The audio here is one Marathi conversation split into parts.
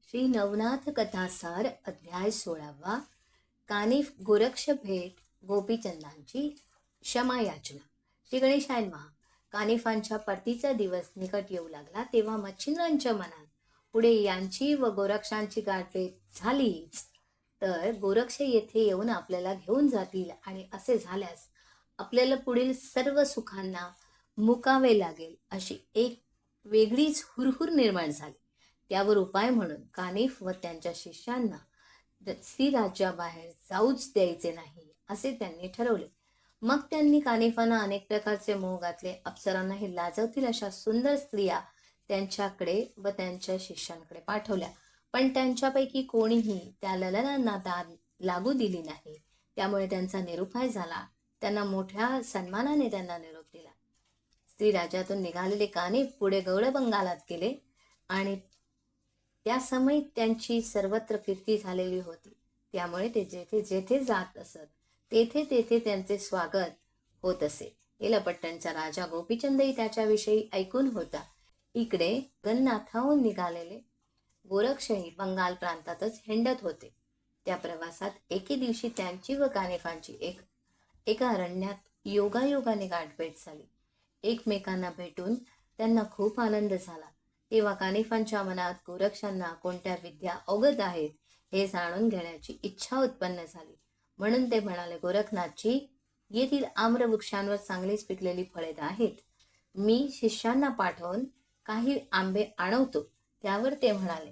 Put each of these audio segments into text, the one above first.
श्री नवनाथ कथासार अध्याय 16वा. कानिफ गोरक्ष भेट गोपीचंदांची क्षमायाचना. श्री गणेशाय नमः. कानिफांच्या परतीचा दिवस निकट येऊ लागला तेव्हा मच्छिंद्रांच्या मनात पुढे यांची व गोरक्षांची गाठभेट झालीच तर गोरक्ष येथे येऊन आपल्याला घेऊन जातील आणि असे झाल्यास आपल्याला पुढील सर्व सुखांना मुकावे लागेल अशी एक वेगळीच हुरहुर निर्माण झाली. त्यावर उपाय म्हणून कानिफ व त्यांच्या शिष्यांना श्रीराज्याबाहेर जाऊच द्यायचे नाही असे त्यांनी ठरवले. मग त्यांनी कानिफांना अनेक प्रकारचे मोह घातले. अप्सरांनाही लाजवतील अशा सुंदर स्त्रिया त्यांच्याकडे व त्यांच्या शिष्यांकडे पाठवल्या, पण त्यांच्यापैकी कोणीही त्या ललनांना दाद लागू दिली नाही. त्यामुळे त्यांचा निरुपाय झाला. त्यांना मोठ्या सन्मानाने त्यांना निरोप दिला. श्रीराज्यातून निघालेले कानिफ पुढे गौडबंगालात गेले आणि त्या समयी त्यांची सर्वत्र कीर्ती झालेली होती. त्यामुळे ते जेथे जेथे जात असत तेथे तेथे त्यांचे स्वागत होत असे. एलपट्टणचा राजा गोपीचंदही त्याच्याविषयी ऐकून होता. इकडे गन्नाथाहून निघालेले गोरक्षही बंगाल प्रांतातच हिंडत होते. त्या प्रवासात एके दिवशी त्यांची व कानिफांची एका अरण्यात योगायोगाने गाठभेट झाली. एकमेकांना भेटून त्यांना खूप आनंद झाला. तेव्हा कानिफांच्या मनात गोरक्षांना कोणत्या विद्या अवगत आहेत हे जाणून घेण्याची इच्छा उत्पन्न झाली. म्हणून ते म्हणाले, गोरखनाथजी, येथील आम्रवृक्षांवर चांगलीच पिकलेली फळे आहेत. मी शिष्यांना पाठवून काही आंबे आणवतो. त्यावर ते म्हणाले,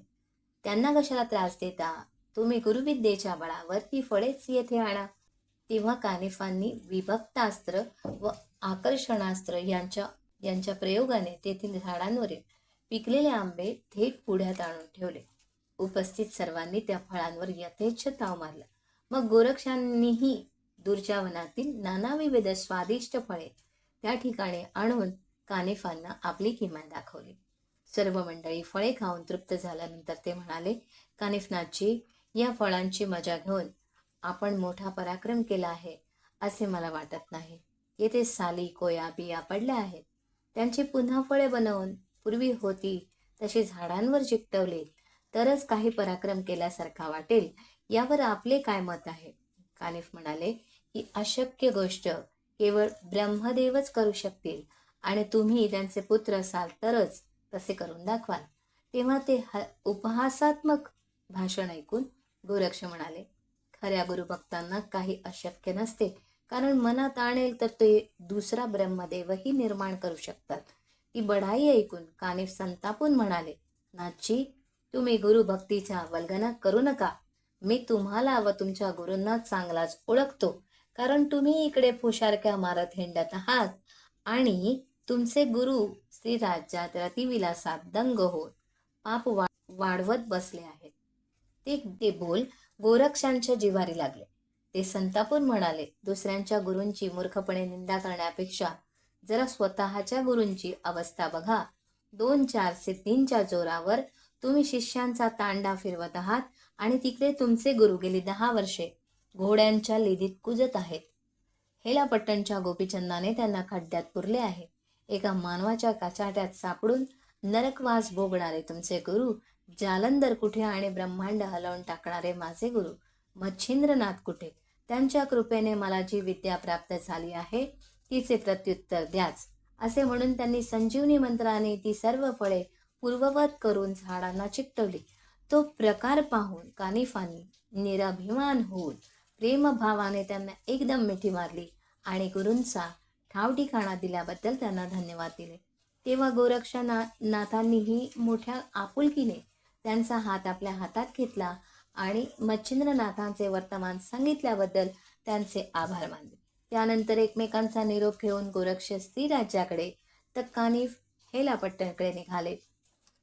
त्यांना कशाला त्रास देता? तुम्ही गुरुविद्येच्या बळावर ती फळेच येथे आणा. तेव्हा कानिफांनी विभक्तास्त्र व आकर्षणास्त्र यांच्या प्रयोगाने तेथील झाडांवरील पिकलेले आंबे थेट पुढ्यात आणून ठेवले. उपस्थित सर्वांनी त्या फळांवर यथेच्छ ताव मारला. मग गोरक्षांनीही दूरच्या वनातील नानाविध स्वादिष्ट फळे त्या ठिकाणी आणून कानिफांना आपली किमया दाखवली. सर्व मंडळी फळे खाऊन तृप्त झाल्यानंतर ते म्हणाले, कानिफनाथजी, या फळांची मजा घेऊन आपण मोठा पराक्रम केला आहे असे मला वाटत नाही. येथे साली कोया बिया पडल्या आहेत. त्यांची पुन्हा फळे बनवून पूर्वी होती तशी झाडांवर चिकटवले तरच काही पराक्रम केल्यासारखा वाटेल. यावर आपले काय मत आहे? कानिफ म्हणाले, ही अशक्य गोष्ट केवळ ब्रह्मदेवच करू शकतील आणि तुम्ही त्यांचे पुत्र असाल तरच तसे करून दाखवाल. तेव्हा ते उपहासात्मक भाषण ऐकून गोरक्ष म्हणाले, खऱ्या गुरुभक्तांना काही अशक्य नसते, कारण मनात आणेल तर ते दुसरा ब्रह्मदेवही निर्माण करू शकतात. ती बढाई ऐकून कानिफ संतापून म्हणाले, नाथजी, तुम्ही गुरुभक्तीचा वल्गना करू नका. मी तुम्हाला व तुमच्या गुरूंना चांगलाच ओळखतो, कारण तुम्ही इकडे फुशारक्या मारत हिंडत आहात आणि तुमचे गुरु श्रीराज्यात रतिविलासात दंग होत पाप वाढवत बसले आहेत. ते बोल गोरक्षांच्या जिव्हारी लागले. ते संतापून म्हणाले, दुसऱ्यांच्या गुरूंची मूर्खपणे निंदा करण्यापेक्षा जरा स्वतःच्या गुरूंची अवस्था बघा. 2-4 सिद्धींच्या जोरावर तुम्ही शिष्यांचा तांडा फिरवत आहात आणि तिकडे तुमचे गुरु गेली 10 वर्षे घोड्यांच्या लिदीत कुजत आहेत. हेलापट्टणच्या गोपीचंदाने त्यांना खड्ड्यात पुरले आहे. एका मानवाच्या काचाट्यात सापडून नरकवास भोगणारे तुमचे गुरु जालंधर कुठे आणि ब्रह्मांड हलवून टाकणारे माझे गुरु मच्छिंद्रनाथ कुठे? त्यांच्या कृपेने मला जी विद्या प्राप्त झाली आहे तिचे प्रत्युत्तर द्याच. असे म्हणून त्यांनी संजीवनी मंत्राने ती सर्व फळे पूर्ववत करून झाडांना चिकटवली. तो प्रकार पाहून कानिफांनी निराभिमान होऊन प्रेमभावाने त्यांना एकदम मिठी मारली आणि गुरूंचा ठावठिकाणा दिल्याबद्दल त्यांना धन्यवाद दिले. तेव्हा गोरक्षनाथांनीही मोठ्या आपुलकीने त्यांचा हात आपल्या हातात घेतला आणि मच्छिंद्रनाथांचे वर्तमान सांगितल्याबद्दल त्यांचे आभार मानले. त्यानंतर एकमेकांचा निरोप घेऊन गोरक्ष श्रीराज्याकडे तर कानिफ हेलापट्टणकडे निघाले.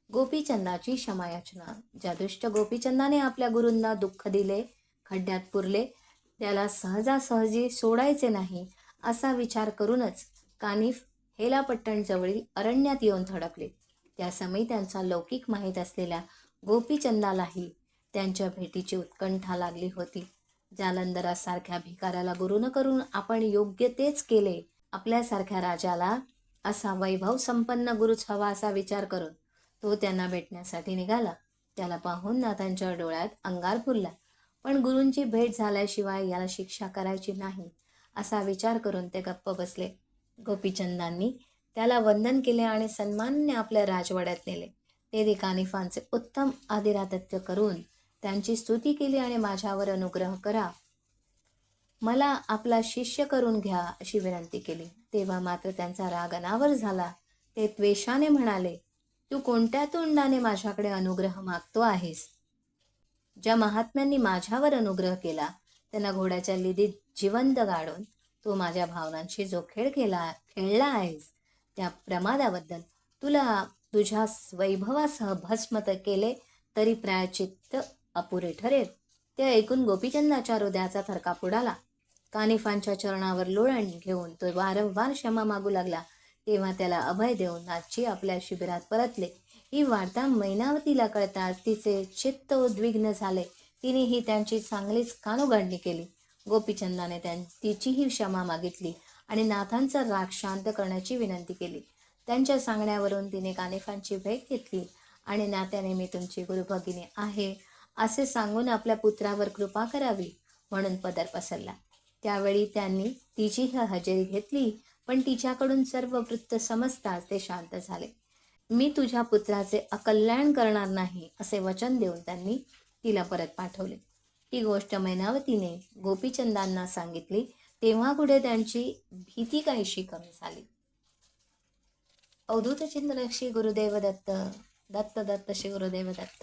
गोपीचंदाची क्षमायाचना. ज्या दुष्ट गोपीचंदाने आपल्या गुरूंना दुःख दिले, खड्ड्यात पुरले, त्याला सहजासहजी सोडायचे नाही असा विचार करूनच कानिफ हेलापट्टण जवळील अरण्यात येऊन थडकले. त्यासमयी त्यांचा लौकिक माहीत असलेल्या गोपीचंदालाही त्यांच्या भेटीची उत्कंठा लागली होती. जालंधरासारख्या भिकाऱ्याला गुरु न करून आपण योग्य तेच केले. आपल्यासारख्या राजाला असा वैभव संपन्न गुरुच हवा असा विचार करून तो त्यांना भेटण्यासाठी निघाला. त्याला पाहून नाथांच्या डोळ्यात अंगार फुलला. पण गुरूंची भेट झाल्याशिवाय याला शिक्षा करायची नाही असा विचार करून ते गप्प बसले. गोपीचंदांनी त्याला वंदन केले आणि सन्मानाने आपल्या राजवाड्यात नेले. तेथे कानिफांचे उत्तम आदरातिथ्य करून त्यांची स्तुती केली आणि माझ्यावर अनुग्रह करा, मला आपला शिष्य करून घ्या अशी विनंती केली. तेव्हा मात्र त्यांचा राग अनावर झाला. ते द्वेषाने म्हणाले, तू कोणत्या तोंडाने माझ्याकडे अनुग्रह मागतो आहेस? ज्या महात्म्यांनी माझ्यावर अनुग्रह केला त्यांना घोड्याच्या लिदीत जिवंत गाडून तू माझ्या भावनांशी जो खेळला आहेस त्या प्रमादाबद्दल तुला तुझ्या वैभवासह भस्मत केले तरी प्रायचित्त अपुरे ठरेल. ते ऐकून गोपीचंदाच्या हृदयाचा थरकाप उडाला. कानिफांच्या चरणावर लोळण घेऊन तो वारंवार क्षमा मागू लागला. तेव्हा त्याला अभय देऊन नाथजी आपल्या शिबिरात परतले. ही वार्ता मैनावतीला कळताच तिचे चित्त उद्विग्न झाले. तिनेही त्यांची चांगलीच कानउघाडणी केली. गोपीचंदाने तिचीही क्षमा मागितली आणि नाथांचा राग शांत करण्याची विनंती केली. त्यांच्या सांगण्यावरून तिने कानिफांची भेट घेतली आणि नात्याने मी तुमची गुरुभगिनी आहे असे सांगून आपल्या पुत्रावर कृपा करावी म्हणून पदर पसरला. त्यावेळी त्यांनी तिचीही हजेरी घेतली, पण तिच्याकडून सर्व वृत्त समजताच ते शांत झाले. मी तुझ्या पुत्राचे अकल्याण करणार नाही असे वचन देऊन त्यांनी तिला परत पाठवले. ही गोष्ट मैनावतीने गोपीचंदांना सांगितली. तेव्हा पुढे त्यांची भीती काहीशी कमी झाली. अवधूत चिंतन श्री गुरुदेव दत्त. दत्त दत्त श्री गुरुदेव दत्त.